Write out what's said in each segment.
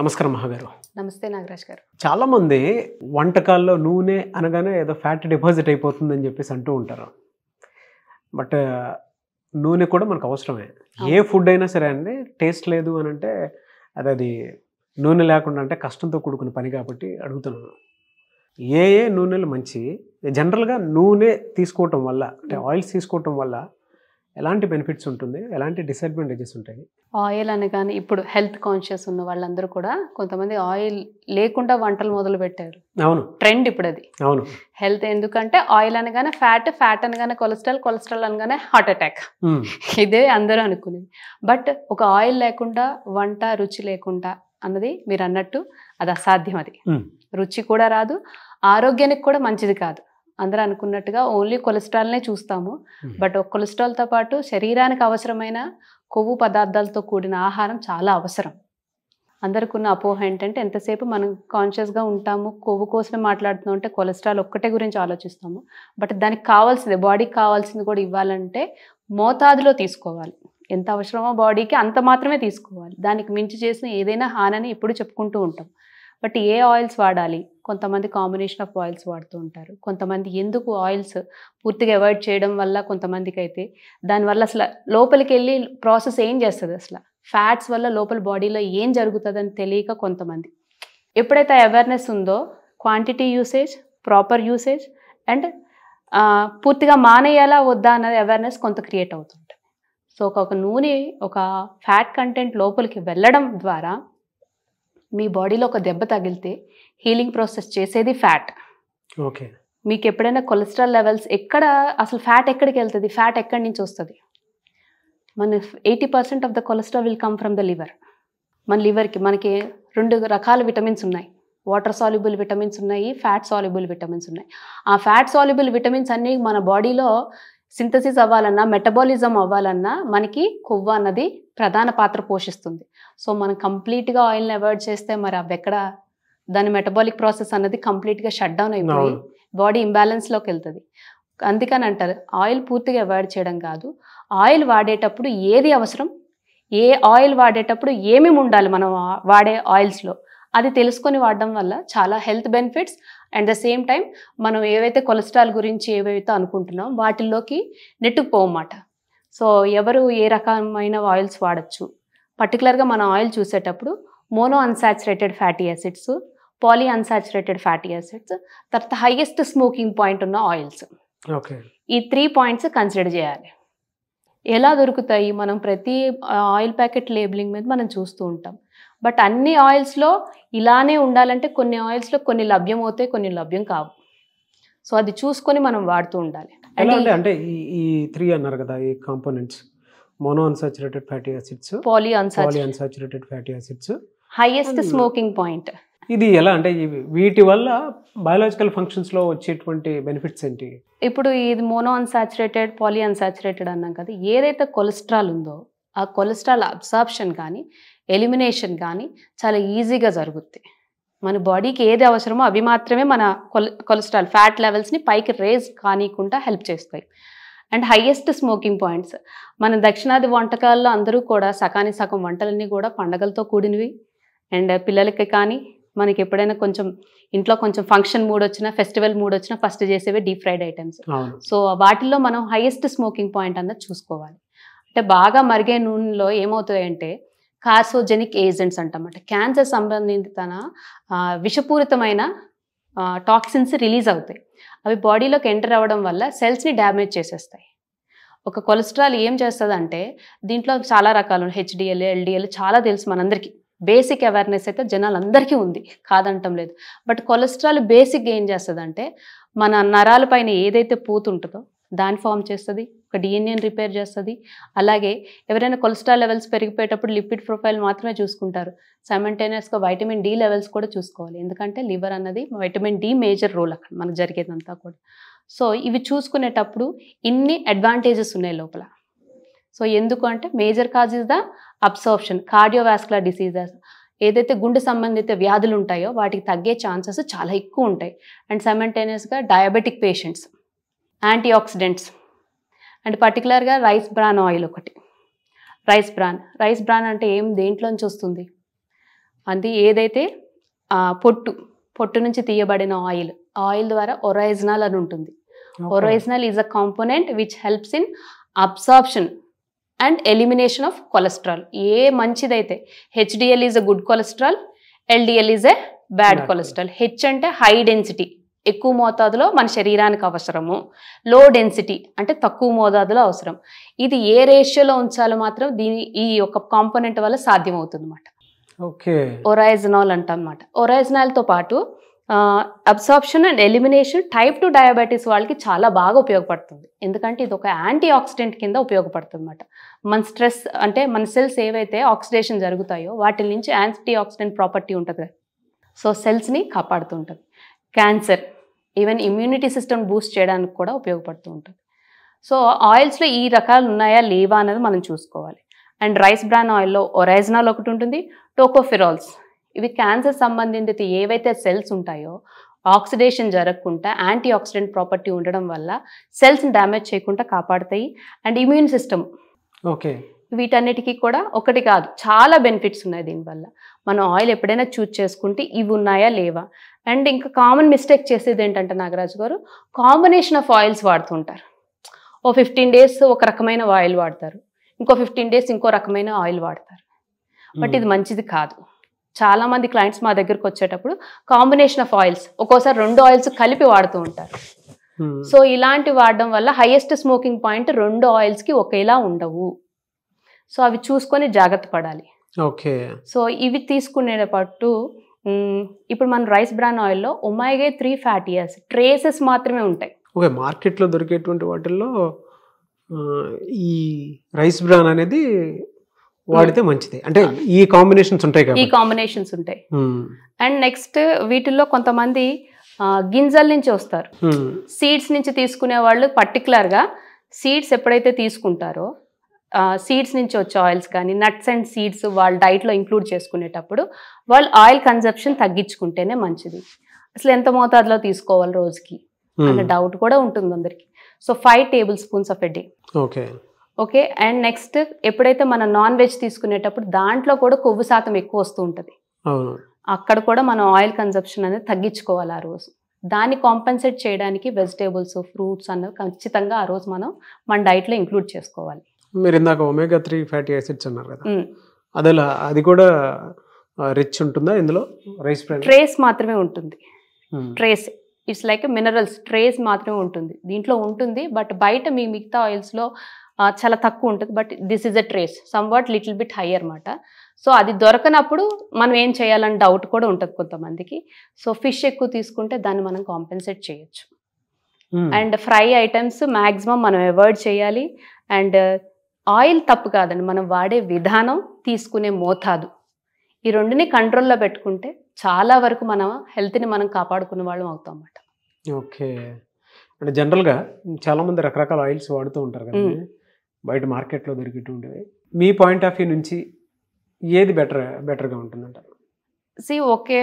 నమస్కారం మహాగారు. నమస్తే నాగరాజ్ గారు. చాలామంది వంటకాల్లో నూనె అనగానే ఏదో ఫ్యాట్ డిపాజిట్ అయిపోతుందని చెప్పేసి అంటూ ఉంటారు. బట్ నూనె కూడా మనకు అవసరమే. ఏ ఫుడ్ అయినా సరే అండి, టేస్ట్ లేదు అని అంటే అది నూనె లేకుండా అంటే కష్టంతో కూడుకున్న పని కాబట్టి అడుగుతున్నాను. ఏ ఏ నూనెలు మంచి? జనరల్గా నూనె తీసుకోవటం వల్ల అంటే ఆయిల్స్ తీసుకోవటం వల్ల ఎలాంటి బెనిఫిట్స్ ఉంటుంది, ఎలాంటి డిసడ్వాంటేజెస్ ఉంటాయి? ఆయిల్ అనగానే ఇప్పుడు హెల్త్ కాన్షియస్ ఉన్న వాళ్ళందరూ కూడా కొంతమంది ఆయిల్ లేకుండా వంటలు మొదలు పెట్టారు. అవును, ట్రెండ్ ఇప్పుడు అది. అవును. హెల్త్ ఎందుకంటే ఆయిల్ అనగానే ఫ్యాట్ అనగానే కొలెస్ట్రాల్ అనగానే హార్ట్ అటాక్. ఇదే అందరూ అనుకునేది. బట్ ఒక ఆయిల్ లేకుండా వంట రుచి లేకుండా అన్నది మీరు అన్నట్టు అది అసాధ్యం. అది రుచి కూడా రాదు, ఆరోగ్యానికి కూడా మంచిది కాదు. అందరూ అనుకున్నట్టుగా ఓన్లీ కొలెస్ట్రాల్నే చూస్తాము. బట్ కొలెస్ట్రాల్తో పాటు శరీరానికి అవసరమైన కొవ్వు పదార్థాలతో కూడిన ఆహారం చాలా అవసరం. అందరికి ఉన్న అపోహ ఏంటంటే ఎంతసేపు మనం కాన్షియస్గా ఉంటాము, కొవ్వు కోసమే మాట్లాడుతున్నాం అంటే కొలెస్ట్రాల్ ఒక్కటే గురించి ఆలోచిస్తాము. బట్ దానికి కావాల్సింది, బాడీకి కావాల్సింది కూడా ఇవ్వాలంటే మోతాదులో తీసుకోవాలి. ఎంత అవసరమో బాడీకి అంత మాత్రమే తీసుకోవాలి. దానికి మించి చేసిన ఏదైనా హానని ఎప్పుడు చెప్పుకుంటూ ఉంటాం. బట్ ఏ ఆయిల్స్ వాడాలి? కొంతమంది కాంబినేషన్ ఆఫ్ ఆయిల్స్ వాడుతూ ఉంటారు. కొంతమంది ఎందుకు ఆయిల్స్ పూర్తిగా అవాయిడ్ చేయడం వల్ల కొంతమందికి అయితే దానివల్ల అసలు లోపలికి వెళ్ళి ప్రాసెస్ ఏం చేస్తుంది, అసలు ఫ్యాట్స్ వల్ల లోపల బాడీలో ఏం జరుగుతుందని తెలియక కొంతమంది. ఎప్పుడైతే అవేర్నెస్ ఉందో quantity usage, proper usage and పూర్తిగా మానేయాలా వద్దా అన్నది అవేర్నెస్ కొంత క్రియేట్ అవుతుంటుంది. సో ఒక నూనె ఒక ఫ్యాట్ కంటెంట్ లోపలికి వెళ్ళడం ద్వారా మీ బాడీలో ఒక దెబ్బ తగిలితే హీలింగ్ ప్రాసెస్ చేసేది ఫ్యాట్. ఓకే. మీకు ఎప్పుడైనా కొలెస్ట్రాల్ లెవెల్స్ ఎక్కడ, అసలు ఫ్యాట్ ఎక్కడికి వెళ్తుంది, ఫ్యాట్ ఎక్కడి నుంచి వస్తుంది? మన 80% of the cholesterol will come from the liver. మన లివర్కి మనకి 2 రకాల విటమిన్స్ ఉన్నాయి. వాటర్ సాల్యుబుల్ విటమిన్స్ ఉన్నాయి, ఫ్యాట్ సాల్యుబుల్ విటమిన్స్ ఉన్నాయి. ఆ ఫ్యాట్ సాల్యుబుల్ విటమిన్స్ అన్నీ మన బాడీలో సింథసిస్ అవ్వాలన్నా, మెటబాలిజం అవ్వాలన్నా మనకి కొవ్వు అన్నది ప్రధాన పాత్ర పోషిస్తుంది. సో మనం కంప్లీట్గా ఆయిల్ని అవాయిడ్ చేస్తే మరి అవి ఎక్కడ, దాని మెటబాలిక్ ప్రాసెస్ అన్నది కంప్లీట్గా షట్ డౌన్ అయిపోయి బాడీ ఇంబ్యాలెన్స్లోకి వెళ్తుంది. అందుకని అంటారు ఆయిల్ పూర్తిగా అవాయిడ్ చేయడం కాదు, ఆయిల్ వాడేటప్పుడు ఏది అవసరం, ఏ ఆయిల్ వాడేటప్పుడు ఏమేమి ఉండాలి మనం వాడే ఆయిల్స్లో, అది తెలుసుకొని వాడడం వల్ల చాలా health benefits and the same time మనం ఏవైతే కొలెస్ట్రాల్ గురించి ఏవైతే అనుకుంటున్నాం వాటిల్లోకి నెట్టుకుపోవన్నమాట. సో ఎవరు ఏ రకమైన ఆయిల్స్ వాడచ్చు, పర్టికులర్గా మన ఆయిల్ చూసేటప్పుడు mono unsaturated fatty acids, poly unsaturated fatty acids, తర్వాత హైయెస్ట్ స్మోకింగ్ పాయింట్ ఉన్న ఆయిల్స్. ఓకే. ఈ 3 పాయింట్స్ కన్సిడర్ చేయాలి. ఎలా దొరుకుతాయి? మనం ప్రతి ఆయిల్ ప్యాకెట్ లేబులింగ్ మీద మనం చూస్తూ ఉంటాం. బట్ అన్ని ఆయిల్స్లో ఇలానే ఉండాలంటే కొన్ని ఆయిల్స్లో కొన్ని లభ్యం అవుతాయి, కొన్ని లభ్యం కావు. సో అది చూసుకొని మనం వాడుతూ ఉండాలి. అంటే ఈ 3 అన్నారు కదా, ఈ components mono unsaturated fatty acids, poly unsaturated fatty acids, highest smoking point. ఇది ఎలా అంటే వీటి వల్ల బయాలజికల్ ఫంక్షన్స్లో వచ్చేటువంటి బెనిఫిట్స్ ఏంటి? ఇప్పుడు ఇది మోనో అన్సాచురేటెడ్, పాలీ అన్సాచురేటెడ్ అన్నాం కదా, ఏదైతే కొలెస్ట్రాల్ ఉందో ఆ కొలెస్ట్రాల్ అబ్సార్ప్షన్ కానీ ఎలిమినేషన్ కానీ చాలా ఈజీగా జరుగుద్ది. మన బాడీకి ఏది అవసరమో అవి మాత్రమే మన కొలెస్ట్రాల్ ఫ్యాట్ లెవెల్స్ని పైకి రేజ్ కానీకుండా హెల్ప్ చేస్తాయి. అండ్ హైయెస్ట్ స్మోకింగ్ పాయింట్స్, మన దక్షిణాది వంటకాల్లో అందరూ కూడా సకాని సగం వంటలన్నీ కూడా పండగలతో కూడినవి. అండ్ పిల్లలకి కానీ మనకి ఎప్పుడైనా కొంచెం ఇంట్లో కొంచెం ఫంక్షన్ మూడ్ వచ్చినా, ఫెస్టివల్ మూడ్ వచ్చినా ఫస్ట్ చేసేవి డీప్ ఫ్రైడ్ ఐటమ్స్. సో వాటిల్లో మనం హైయెస్ట్ స్మోకింగ్ పాయింట్ అన్నది చూసుకోవాలి. అంటే బాగా మరిగే నూనెలో ఏమవుతాయంటే కార్సోజెనిక్ ఏజెంట్స్ అంటామట, క్యాన్సర్ సంబంధిత విషపూరితమైన టాక్సిన్స్ రిలీజ్ అవుతాయి. అవి బాడీలోకి ఎంటర్ అవ్వడం వల్ల సెల్స్ని డ్యామేజ్ చేసేస్తాయి. ఒక కొలెస్ట్రాల్ ఏం చేస్తుంది అంటే దీంట్లో చాలా రకాలు, హెచ్డిఎల్, ఎల్డిఎల్ చాలా తెలుసు మనందరికీ. బేసిక్ అవేర్నెస్ అయితే జనాలందరికీ ఉంది, కాదంటం లేదు. బట్ కొలెస్ట్రాల్ బేసిక్గా ఏం చేస్తుంది అంటే మన నరాల పైన ఏదైతే పూత ఉంటుందో దాన్ని ఫామ్ చేస్తుంది, ఒక డిఎన్ఏని రిపేర్ చేస్తుంది. అలాగే ఎవరైనా కొలెస్ట్రాల్ లెవెల్స్ పెరిగిపోయేటప్పుడు లిపిడ్ ప్రొఫైల్ మాత్రమే చూసుకుంటారు, సైమల్టేనియస్గా వైటమిన్ డి లెవెల్స్ కూడా చూసుకోవాలి. ఎందుకంటే లివర్ అన్నది వైటమిన్ డి మేజర్ రోల్ అక్కడ మనకు జరిగేదంతా కూడా. సో ఇవి చూసుకునేటప్పుడు ఇన్ని అడ్వాంటేజెస్ ఉన్నాయి లోపల. సో ఎందుకు అంటే major cause is the absorption. Cardiovascular diseases, ఏదైతే గుండె సంబంధిత వ్యాధులు ఉంటాయో వాటికి తగ్గే ఛాన్సెస్ చాలా ఎక్కువ ఉంటాయి. అండ్ సైమల్టేనియస్గా diabetic patients, antioxidants, and పర్టికులర్గా రైస్ బ్రాన్ ఆయిల్ ఒకటి. రైస్ బ్రాన్ అంటే ఏం, దేంట్లోంచి వస్తుంది? అది ఏదైతే పొట్టు నుంచి తీయబడిన ఆయిల్ ద్వారా ఒరైజినల్ అని ఉంటుంది. Oryzanol is a component which helps in absorption and elimination of cholesterol. ఏ మంచిదైతే HDL is a good cholesterol, LDL is a bad cholesterol. H అంటే హై డెన్సిటీ, ఎక్కువ మోతాదులో మన శరీరానికి అవసరము. లో డెన్సిటీ అంటే తక్కువ మోతాదులో అవసరం. ఇది ఏ రేషియోలో ఉంచాలో మాత్రం ఈ యొక్క కాంపోనెంట్ వల్ల సాధ్యమవుతుంది అన్నమాట. ఓకే, ఒరైజినాల్ అంటాం అన్నమాట. ఒరైజినాల్తో పాటు absorption and elimination type 2 diabetes వాళ్ళకి చాలా బాగా ఉపయోగపడుతుంది. ఎందుకంటే ఇది ఒక యాంటీ ఆక్సిడెంట్ కింద ఉపయోగపడుతుంది అన్నమాట. మన స్ట్రెస్ అంటే మన సెల్స్ ఏవైతే ఆక్సిడేషన్ జరుగుతాయో వాటి నుంచి యాంటీ ఆక్సిడెంట్ ప్రాపర్టీ ఉంటుంది. సో సెల్స్ని కాపాడుతూ ఉంటుంది. Cancer, even immunity system Boost చేయడానికి కూడా ఉపయోగపడుతూ ఉంటుంది. సో ఆయిల్స్లో ఈ రకాలు ఉన్నాయా లేవా అనేది మనం చూసుకోవాలి. అండ్ రైస్ బ్రాన్ ఆయిల్లో ఒరైజినాల్ ఒకటి ఉంటుంది, టోకోఫెరాల్స్. ఇవి క్యాన్సర్ సంబంధిత ఏవైతే సెల్స్ ఉంటాయో ఆక్సిడేషన్ జరగకుండా యాంటీ ఆక్సిడెంట్ ప్రాపర్టీ ఉండడం వల్ల సెల్స్ని డ్యామేజ్ చేయకుండా కాపాడుతాయి. అండ్ ఇమ్యూన్ సిస్టమ్, ఓకే, వీటన్నిటికీ కూడా ఒకటి కాదు చాలా బెనిఫిట్స్ ఉన్నాయి దీనివల్ల. మనం ఆయిల్ ఎప్పుడైనా చూస్ చేసుకుంటే ఇవి ఉన్నాయా లేవా. అండ్ ఇంకా కామన్ మిస్టేక్ చేసేది ఏంటంటే నాగరాజు గారు, కాంబినేషన్ ఆఫ్ ఆయిల్స్ వాడుతుంటారు. 15 days ఒక రకమైన ఆయిల్ వాడతారు, ఇంకో 15 days ఇంకో రకమైన ఆయిల్ వాడతారు. బట్ ఇది మంచిది కాదు. చాలా మంది క్లయింట్స్ మా దగ్గరకు వచ్చేటప్పుడు కాంబినేషన్ ఆఫ్ ఆయిల్స్, ఒక్కోసారి 2 ఆయిల్స్ కలిపి వాడుతూ ఉంటారు. సో ఇలాంటి వాడడం వల్ల హైయెస్ట్ స్మోకింగ్ పాయింట్ 2 ఆయిల్స్కి ఒకేలా ఉండవు. సో అవి చూసుకొని జాగ్రత్త పడాలి. ఓకే, సో ఇవి తీసుకునేటప్పుడు ఇప్పుడు మన రైస్ బ్రాన్ ఆయిల్లో ఒమేగా 3 ఫ్యాటీ యాసిడ్ ట్రేసెస్ మాత్రమే ఉంటాయి. ఓకే, మార్కెట్లో దొరికేటువంటి వాటిల్లో ఈ రైస్ బ్రాన్ అనేది వాడితే మంచిది అంటే ఈ కాంబినేషన్స్ ఉంటాయి కదా, ఈ కాంబినేషన్స్ ఉంటాయి. అండ్ నెక్స్ట్ వీటిల్లో కొంతమంది గింజల నుంచి వస్తారు, సీడ్స్ నుంచి తీసుకునే వాళ్ళు పర్టికులర్గా సీడ్స్ ఎప్పుడైతే తీసుకుంటారో సీడ్స్ నుంచి వచ్చే ఆయిల్స్ కానీ నట్స్ అండ్ సీడ్స్ వాళ్ళ డైట్లో ఇంక్లూడ్ చేసుకునేటప్పుడు వాళ్ళు ఆయిల్ కన్జంప్షన్ తగ్గించుకుంటేనే మంచిది. అసలు ఎంత మోతాదులో తీసుకోవాలి రోజుకి అనే డౌట్ కూడా ఉంటుంది అందరికి. So 5 tablespoons of a day. Okay okay. And next ఎప్పుడైతే మనం నాన్ వెజ్ తీసుకునేటప్పుడు దాంట్లో కూడా కొవ్వు శాతం ఎక్కువ వస్తూ ఉంటుంది, అక్కడ కూడా మనం ఆయిల్ కన్జంప్షన్ అనేది తగ్గించుకోవాలి ఆ రోజు. దాన్ని కాంపెన్సేట్ చేయడానికి వెజిటేబుల్స్ ఫ్రూట్స్ అన్నది ఖచ్చితంగా ఆ రోజు మనం మన డైట్లో ఇంక్లూడ్ చేసుకోవాలి. మీరు ఇందాక ఒమేగా 3 ఫ్యాటీ యాసిడ్స్ అన్నారు కదా, అది కూడా రిచ్ ఉంటుందా ఇందులో? రైస్ బ్రాన్ ట్రేస్ మాత్రమే ఉంటుంది. Trace it's like minerals, trace మాత్రమే ఉంటుంది దీంట్లో ఉంటుంది. బట్ బయట మీ మిగతా ఆయిల్స్లో చాలా తక్కువ ఉంటుంది. But this is a trace somewhat little bit high అనమాట. సో అది దొరకనప్పుడు మనం ఏం చేయాలని డౌట్ కూడా ఉంటుంది కొంతమందికి. సో ఫిష్ ఎక్కువ తీసుకుంటే దాన్ని మనం కాంపెన్సేట్ చేయొచ్చు. అండ్ ఫ్రై ఐటమ్స్ మ్యాక్సిమం మనం అవాయిడ్ చేయాలి. అండ్ ఆయిల్ తప్పు కాదండి, మనం వాడే విధానం, తీసుకునే మోతాదు, ఈ రెండుని కంట్రోల్లో పెట్టుకుంటే చాలా వరకు మన హెల్త్ని మనం కాపాడుకునే వాళ్ళం అవుతాం అన్నమాట. ఓకే. అంటే జనరల్గా చాలామంది రకరకాల ఆయిల్స్ వాడుతూ ఉంటారు కదా బయట మార్కెట్లో దొరికేటువంటివి. మీ పాయింట్ ఆఫ్ వ్యూ నుంచి ఏది బెటర్గా ఉంటుందంటారు? ఓకే,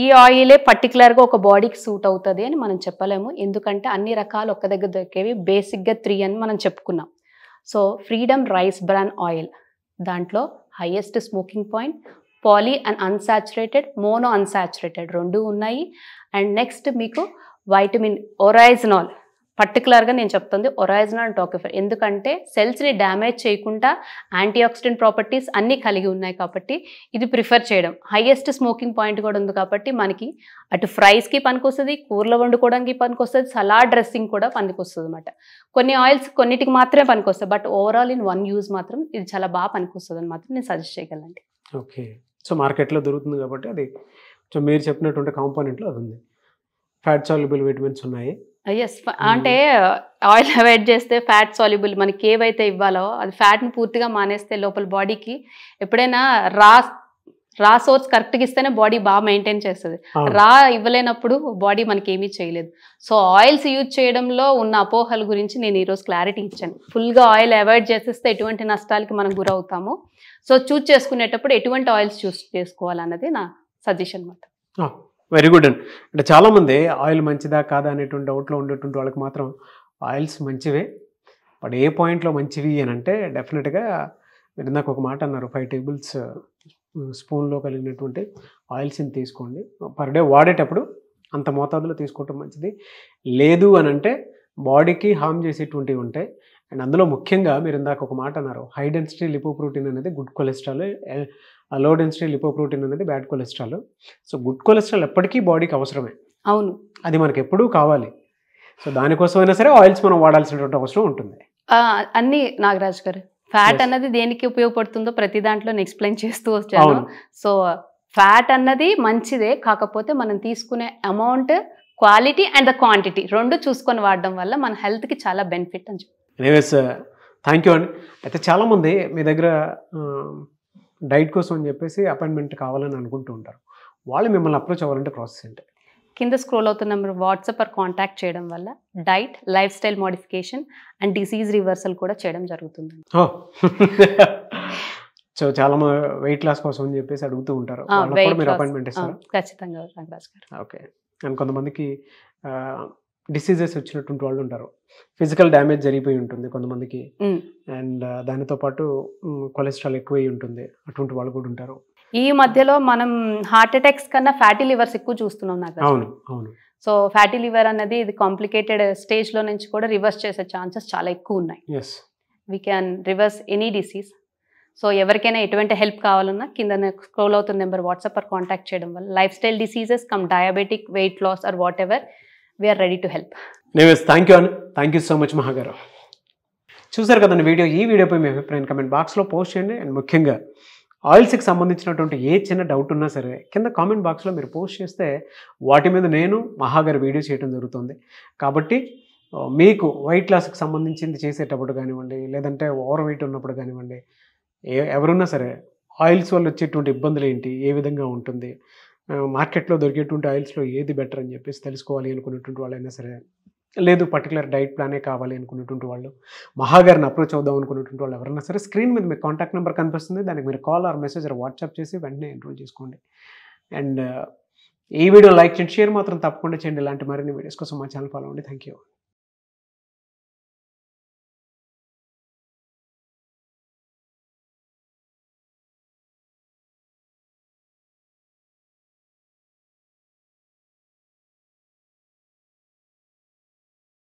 ఈ ఆయిలే పర్టికులర్గా ఒక బాడీకి సూట్ అవుతుంది అని మనం చెప్పలేము. ఎందుకంటే అన్ని రకాలు ఒక్క దగ్గర దొరికేవి బేసిక్గా 3 అని మనం చెప్పుకున్నాం. So freedom rice bran oil, దాంట్లో highest smoking point, poly and unsaturated, mono unsaturated 2 ఉన్నాయి. అండ్ నెక్స్ట్ మీకు వైటమిన్ ఒరైజినాల్, పర్టికులర్గా నేను చెప్తుంది ఒరైజినాల్ టోకోఫెర్, ఎందుకంటే సెల్స్ని డ్యామేజ్ చేయకుండా యాంటీ ఆక్సిడెంట్ ప్రాపర్టీస్ అన్నీ కలిగి ఉన్నాయి కాబట్టి ఇది ప్రిఫర్ చేయడం. హైయెస్ట్ స్మోకింగ్ పాయింట్ కూడా ఉంది కాబట్టి మనకి అటు ఫ్రైస్కి పనికొస్తుంది, కూరలు వండుకోవడానికి పనికొస్తుంది, సలాడ్ డ్రెస్సింగ్ కూడా పనికొస్తుంది అనమాట. కొన్ని ఆయిల్స్ కొన్నిటికి మాత్రమే పనికొస్తాయి, but overall in one use మాత్రం ఇది చాలా బాగా పనికొస్తుంది అని మాత్రం నేను సజెస్ట్ చేయగలండి. ఓకే. సో మార్కెట్లో దొరుకుతుంది కాబట్టి అది మీరు చెప్పినటువంటి కాంపోనెంట్లో అది ఉంది. ఫ్యాట్ సాల్యుబుల్ విటమిన్స్ ఉన్నాయి. ఎస్, అంటే ఆయిల్ అవాయిడ్ చేస్తే ఫ్యాట్ సాల్యుబుల్ మనకి ఏవైతే ఇవ్వాలో అది ఫ్యాట్ని పూర్తిగా మానేస్తే లోపల బాడీకి ఎప్పుడైనా రా సోర్స్ కరెక్ట్గా ఇస్తేనే బాడీ బాగా మెయింటైన్ చేస్తుంది. రా ఇవ్వలేనప్పుడు బాడీ మనకి ఏమీ చేయలేదు. సో ఆయిల్స్ యూజ్ చేయడంలో ఉన్న అపోహల గురించి నేను ఈరోజు క్లారిటీ ఇచ్చాను. ఫుల్గా ఆయిల్ అవాయిడ్ చేసేస్తే ఎటువంటి నష్టాలకి మనం గురవుతాము. సో చూస్ చేసుకునేటప్పుడు ఎటువంటి ఆయిల్స్ చూస్ చేసుకోవాలన్నది నా సజెషన్ అన్నమాట. వెరీ గుడ్ అండి. అంటే చాలామంది ఆయిల్ మంచిదా కాదా అనేటువంటి డౌట్లో ఉండేటువంటి వాళ్ళకి మాత్రం ఆయిల్స్ మంచివే, బట్ ఏ పాయింట్లో మంచివి అని అంటే డెఫినెట్గా మీరు ఇందాక ఒక మాట అన్నారు 5 స్పూన్లో కలిగినటువంటి ఆయిల్స్ని తీసుకోండి. పర్ డే వాడేటప్పుడు అంత మోతాదులో తీసుకోవటం మంచిది. లేదు అని అంటే బాడీకి హార్మ్ చేసేటువంటివి ఉంటాయి. అండ్ అందులో ముఖ్యంగా మీరు ఇందాక ఒక మాట అన్నారు, హై డెన్సిటీ లిపోప్రోటీన్ అనేది good cholesterol, low density lipoprotein అనేది bad cholesterol. So good cholesterol ఎప్పటికీ బాడీకి అవసరమే, అవును, అది మనకి ఎప్పుడూ కావాలి. సో దానికోసమైనా సరే ఆయిల్స్ మనం వాడాల్సినటువంటి అవసరం ఉంటుంది. అన్ని నాగరాజ్ గారు ఫ్యాట్ Yes. అన్నది దేనికి ఉపయోగపడుతుందో ప్రతి దాంట్లో ఎక్స్ప్లెయిన్ చేస్తూ వచ్చాను. అవును. సో ఫ్యాట్ అన్నది మంచిదే, కాకపోతే మనం తీసుకునే amount, quality and the quantity రెండు చూసుకొని వాడడం వల్ల మన హెల్త్కి చాలా బెనిఫిట్ అని చెప్పి. ఎనీవేస్ థ్యాంక్ యూ అండి. అయితే చాలామంది మీ దగ్గర డైట్ కోసం అని చెప్పేసి అపాయింట్మెంట్ కావాలని అనుకుంటూ ఉంటారు. వాళ్ళు మిమ్మల్ని అప్రోచ్ అవ్వాలంటే ప్రాసెస్ ఏంటి? కింద స్క్రోల్ అవుతున్న నెంబర్ వాట్సాప్ ఆర్ కాంటాక్ట్ చేయడం వల్ల diet, life style modification and disease reversal కూడా చేయడం జరుగుతుంది. సో చాలా వెయిట్ లాస్ కోసం అని చెప్పేసి అడుగుతూ ఉంటారు, వాళ్ళకి కూడా మీరు అపాయింట్మెంట్ ఇస్తారా? ఖచ్చితంగా నాగరాజ్ గారు. ఓకే. అండ్ కొంతమందికి డిసీజెస్ వచ్చినటువంటి వాళ్ళు ఉంటారు, ఫిజికల్ డ్యామేజ్ జరిగిపోయి ఉంటుంది కొంతమందికి, అండ్ దానితో పాటు కొలెస్ట్రాల్ ఎక్కువై ఉంటుంది, అటువంటి వాళ్ళు కూడా ఉంటారు. ఈ మధ్యలో మనం హార్ట్ అటాక్స్ కన్నా ఫ్యాటీ లివర్స్ ఎక్కువ చూస్తున్నాం నాగరాజ్. అవును అవును. సో ఫ్యాటీ లివర్ అనేది ఇది కాంప్లికేటెడ్ స్టేజ్లో నుంచి కూడా రివర్స్ చేసే ఛాన్సెస్ చాలా ఎక్కువ ఉన్నాయి. Yes, we can reverse any disease. So ఎవరికైనా ఎటువంటి హెల్ప్ కావాలన్నా కింద స్క్రోల్ అవుతున్న నెంబర్ వాట్సాప్ ఆర్ కాంటాక్ట్ చేయడం వల్ల lifestyle diseases come diabetic, weight loss or whatever, we are ready to help. Thank you అండి. Thank you so much Maha garu. చూసారు కదండి వీడియో. ఈ వీడియోపై మీ అభిప్రాయం కమెంట్ బాక్స్లో పోస్ట్ చేయండి. అండ్ ముఖ్యంగా ఆయిల్స్కి సంబంధించినటువంటి ఏ చిన్న డౌట్ ఉన్నా సరే కింద కామెంట్ బాక్స్లో మీరు పోస్ట్ చేస్తే వాటి మీద నేను మహాగారు వీడియో చేయడం జరుగుతుంది. కాబట్టి మీకు వెయిట్ లాస్కి సంబంధించింది చేసేటప్పుడు కానివ్వండి, లేదంటే ఓవర్ వెయిట్ ఉన్నప్పుడు కానివ్వండి, ఎవరున్నా సరే ఆయిల్స్ వల్ల వచ్చేటువంటి ఇబ్బందులు ఏంటి, ఏ విధంగా ఉంటుంది, మార్కెట్లో దొరికేటువంటి ఆయిల్స్లో ఏది బెటర్ అని చెప్పేసి తెలుసుకోవాలి అనుకునేటువంటి వాళ్ళైనా సరే, లేదు పర్టికులర్ డైట్ ప్లానే కావాలి అనుకునేటువంటి వాళ్ళు, మహాగారిని అప్రోచ్ అవుదాం అనుకునేటువంటి వాళ్ళు ఎవరైనా సరే స్క్రీన్ మీద మీకు కాంటాక్ట్ నెంబర్ కనిపిస్తుంది, దానికి మీరు call or message or WhatsApp చేసి వెంటనే ఎన్రోల్ చేసుకోండి. అండ్ ఈ వీడియో లైక్ చేయండి, షేర్ మాత్రం తప్పకుండా చేయండి. ఇలాంటి మరిన్ని వీడియోస్ కోసం మా ఛానల్ ఫాలో అవ్వండి. Thank you.